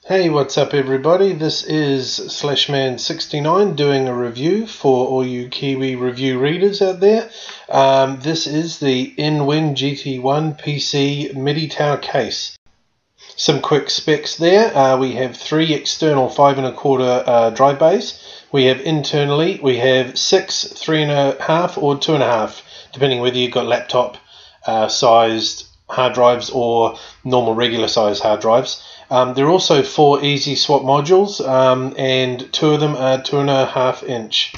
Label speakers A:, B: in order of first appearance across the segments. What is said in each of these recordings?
A: Hey, what's up everybody? This is Slashman69 doing a review for all you Kiwi review readers out there. This is the InWin GT1 PC MIDI tower case. Some quick specs there. We have 3 external 5 1/4 drive bays. We have internally, we have 6 3 1/2 or 2 1/2, depending whether you've got laptop sized hard drives or normal regular size hard drives. There are also 4 easy swap modules, and 2 of them are 2 1/2 inch.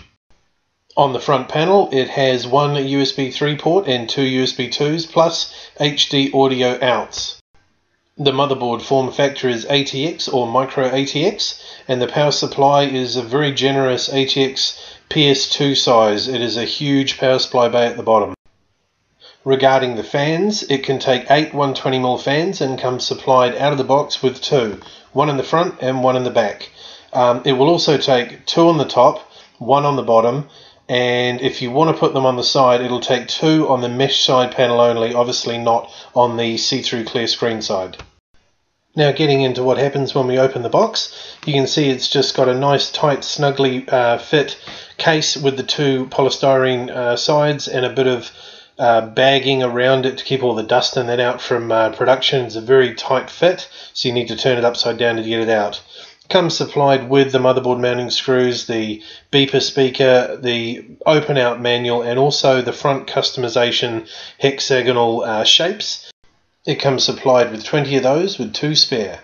A: On the front panel, it has 1 USB 3 port and 2 USB 2s plus HD audio outs. The motherboard form factor is ATX or Micro-ATX, and the power supply is a very generous ATX PS2 size. It is a huge power supply bay at the bottom. Regarding the fans, it can take 8 120mm fans and comes supplied out of the box with 2, one in the front and one in the back. It will also take 2 on the top, 1 on the bottom, and if you want to put them on the side, it'll take 2 on the mesh side panel only, obviously not on the see-through clear screen side. Now getting into what happens when we open the box, you can see it's just got a nice tight snugly fit case with the 2 polystyrene sides and a bit of bagging around it to keep all the dust and that out from production. It's a very tight fit, so you need to turn it upside down to get it out. It comes supplied with the motherboard mounting screws, the beeper speaker, the open out manual, and also the front customization hexagonal shapes. It comes supplied with 20 of those with 2 spare.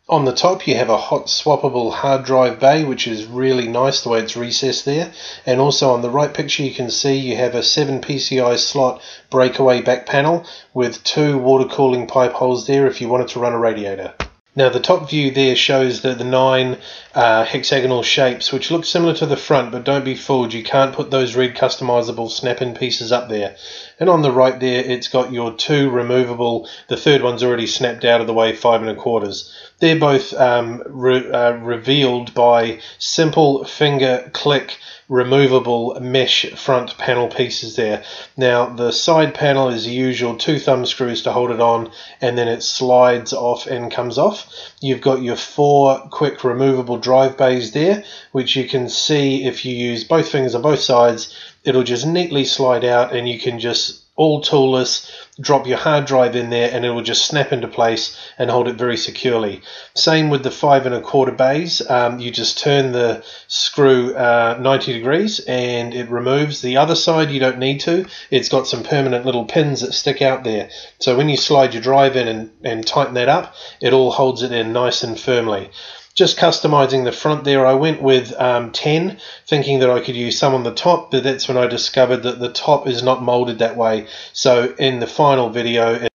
A: On the top you have a hot swappable hard drive bay, which is really nice the way it's recessed there, and also on the right picture you can see you have a 7 PCI slot breakaway back panel with 2 water cooling pipe holes there if you wanted to run a radiator. Now the top view there shows the 9 hexagonal shapes, which look similar to the front, but don't be fooled, you can't put those red customizable snap-in pieces up there. And on the right there it's got your 2 removable, the third one's already snapped out of the way, 5 1/4. They're both revealed by simple finger click removable mesh front panel pieces there. Now the side panel is the usual 2 thumb screws to hold it on, and then it slides off and comes off. You've got your 4 quick removable drive bays there, which you can see if you use both fingers on both sides, it'll just neatly slide out, and you can just all toolless drop your hard drive in there and it will just snap into place and hold it very securely. Same with the 5 1/4 bays. You just turn the screw 90 degrees and it removes. The other side you don't need to. It's got some permanent little pins that stick out there, so when you slide your drive in and tighten that up, it all holds it in nice and firmly. Just customizing the front there, I went with 10, thinking that I could use some on the top, but that's when I discovered that the top is not molded that way. So in the final video, it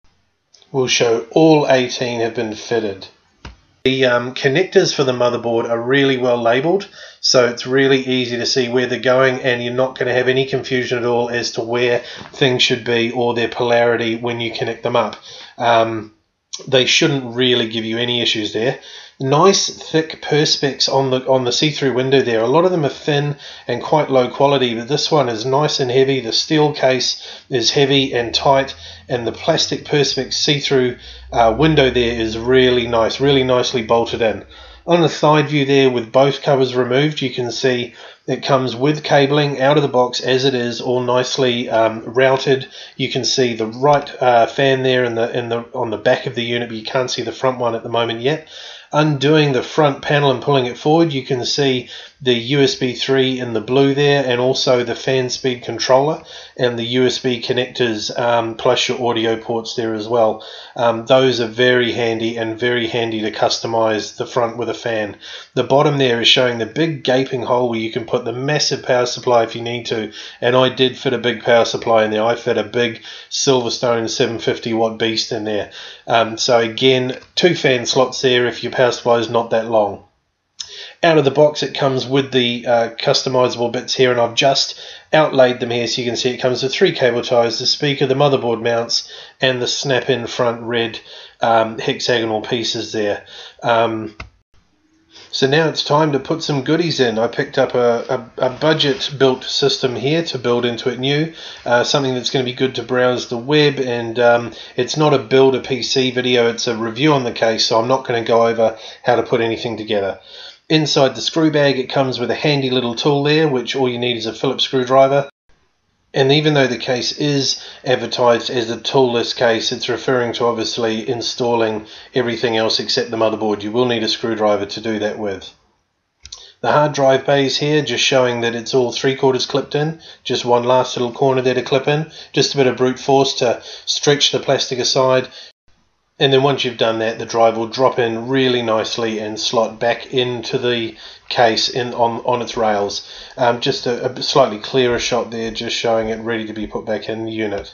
A: will show all 18 have been fitted. The connectors for the motherboard are really well labeled, so it's really easy to see where they're going, and you're not going to have any confusion at all as to where things should be or their polarity when you connect them up. They shouldn't really give you any issues there. Nice thick perspex on the see-through window there. A lot of them are thin and quite low quality, but this one is nice and heavy. The steel case is heavy and tight, and the plastic perspex see-through window there is really nice, really nicely bolted in. On the side view there, with both covers removed, you can see it comes with cabling out of the box as it is, all nicely routed. You can see the right fan there on the back of the unit, but you can't see the front one at the moment yet. Undoing the front panel and pulling it forward, you can see the USB 3 in the blue there, and also the fan speed controller and the USB connectors, plus your audio ports there as well. Those are very handy to customize the front with a fan. The bottom there is showing the big gaping hole where you can put the massive power supply if you need to, and I did fit a big power supply in there. I fit a big Silverstone 750 watt beast in there. So again, 2 fan slots there if your power supply is not that long. Out of the box it comes with the customizable bits here, and I've just outlaid them here so you can see it comes with 3 cable ties, the speaker, the motherboard mounts, and the snap-in front red hexagonal pieces there. So now it's time to put some goodies in. I picked up a budget-built system here to build into it new, something that's going to be good to browse the web, and it's not a build a PC video, it's a review on the case, so I'm not going to go over how to put anything together. Inside the screw bag it comes with a handy little tool there, which all you need is a Phillips screwdriver. And even though the case is advertised as a toolless case, it's referring to obviously installing everything else except the motherboard. You will need a screwdriver to do that with. The hard drive bays here, just showing that it's all 3/4 clipped in. Just one last little corner there to clip in. Just a bit of brute force to stretch the plastic aside. And then once you've done that, the drive will drop in really nicely and slot back into the case on its rails. Just a slightly clearer shot there, just showing it ready to be put back in the unit.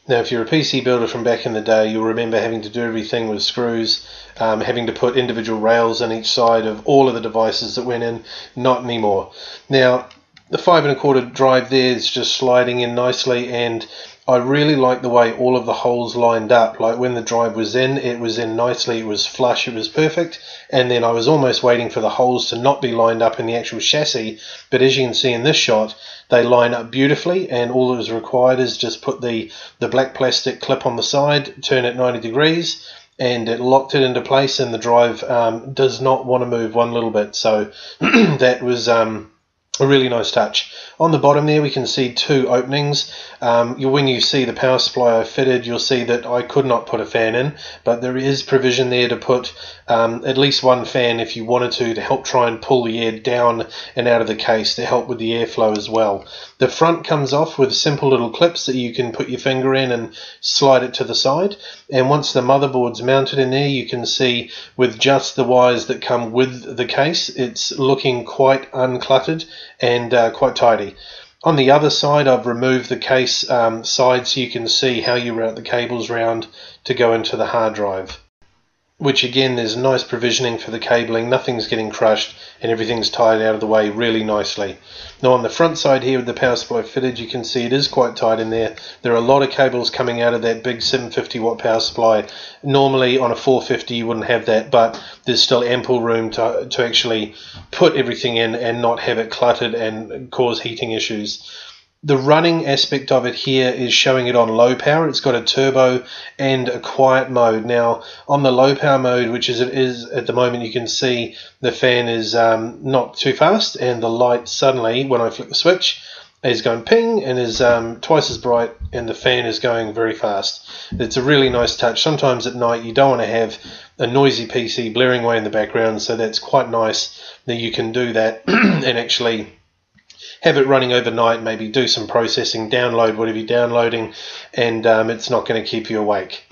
A: Now if you're a PC builder from back in the day, you'll remember having to do everything with screws, having to put individual rails on each side of all of the devices that went in. Not anymore. Now the 5 1/4 drive there is just sliding in nicely, and I really like the way all of the holes lined up. Like when the drive was in, it was in nicely, it was flush, it was perfect, and then I was almost waiting for the holes to not be lined up in the actual chassis, but as you can see in this shot, they line up beautifully, and all that is required is just put the black plastic clip on the side, turn it 90 degrees, and it locked it into place, and the drive does not want to move one little bit. So that was a really nice touch. On the bottom there we can see 2 openings. When you see the power supply I fitted, you'll see that I could not put a fan in, but there is provision there to put at least one fan if you wanted to help try and pull the air down and out of the case to help with the airflow as well. The front comes off with simple little clips that you can put your finger in and slide it to the side, and once the motherboard's mounted in there, you can see with just the wires that come with the case, it's looking quite uncluttered and quite tidy. On the other side, I've removed the case side so you can see how you route the cables round to go into the hard drive, which again, there's nice provisioning for the cabling, nothing's getting crushed, and everything's tied out of the way really nicely. Now on the front side here with the power supply fitted, you can see it is quite tight in there. There are a lot of cables coming out of that big 750 watt power supply. Normally on a 450 you wouldn't have that, but there's still ample room to actually put everything in and not have it cluttered and cause heating issues. The running aspect of it here is showing it on low power. It's got a turbo and a quiet mode. Now on the low power mode, which is it is at the moment, you can see the fan is not too fast, and the light suddenly, when I flick the switch, is going ping and is twice as bright, and the fan is going very fast. It's a really nice touch. Sometimes at night you don't want to have a noisy PC blaring away in the background, so that's quite nice that you can do that and actually have it running overnight, maybe do some processing, download whatever you're downloading, and it's not going to keep you awake.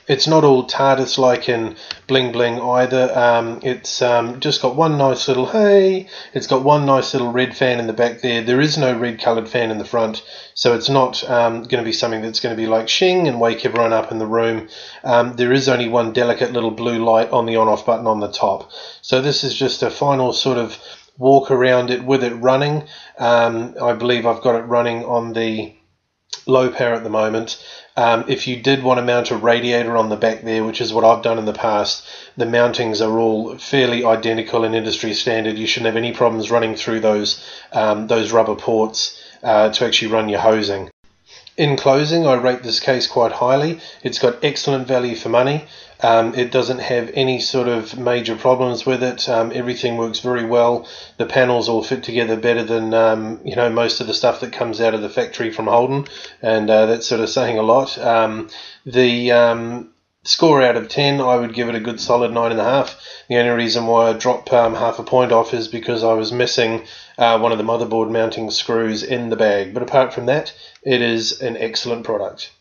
A: It's not all TARDIS-like and bling-bling either. It's just got one nice little, it's got one nice little red fan in the back there. There is no red-coloured fan in the front, so it's not going to be something that's going to be like shing and wake everyone up in the room. There is only one delicate little blue light on the on-off button on the top. So this is just a final sort of walk around it with it running. I believe I've got it running on the low power at the moment. If you did want to mount a radiator on the back there, which is what I've done in the past, the mountings are all fairly identical in industry standard. You shouldn't have any problems running through those rubber ports to actually run your hosing. In closing, I rate this case quite highly. It's got excellent value for money. It doesn't have any sort of major problems with it. Everything works very well. The panels all fit together better than most of the stuff that comes out of the factory from Holden, and that's sort of saying a lot. The score out of 10, I would give it a good solid 9.5. The only reason why I dropped half a point off is because I was missing one of the motherboard mounting screws in the bag. But apart from that, it is an excellent product.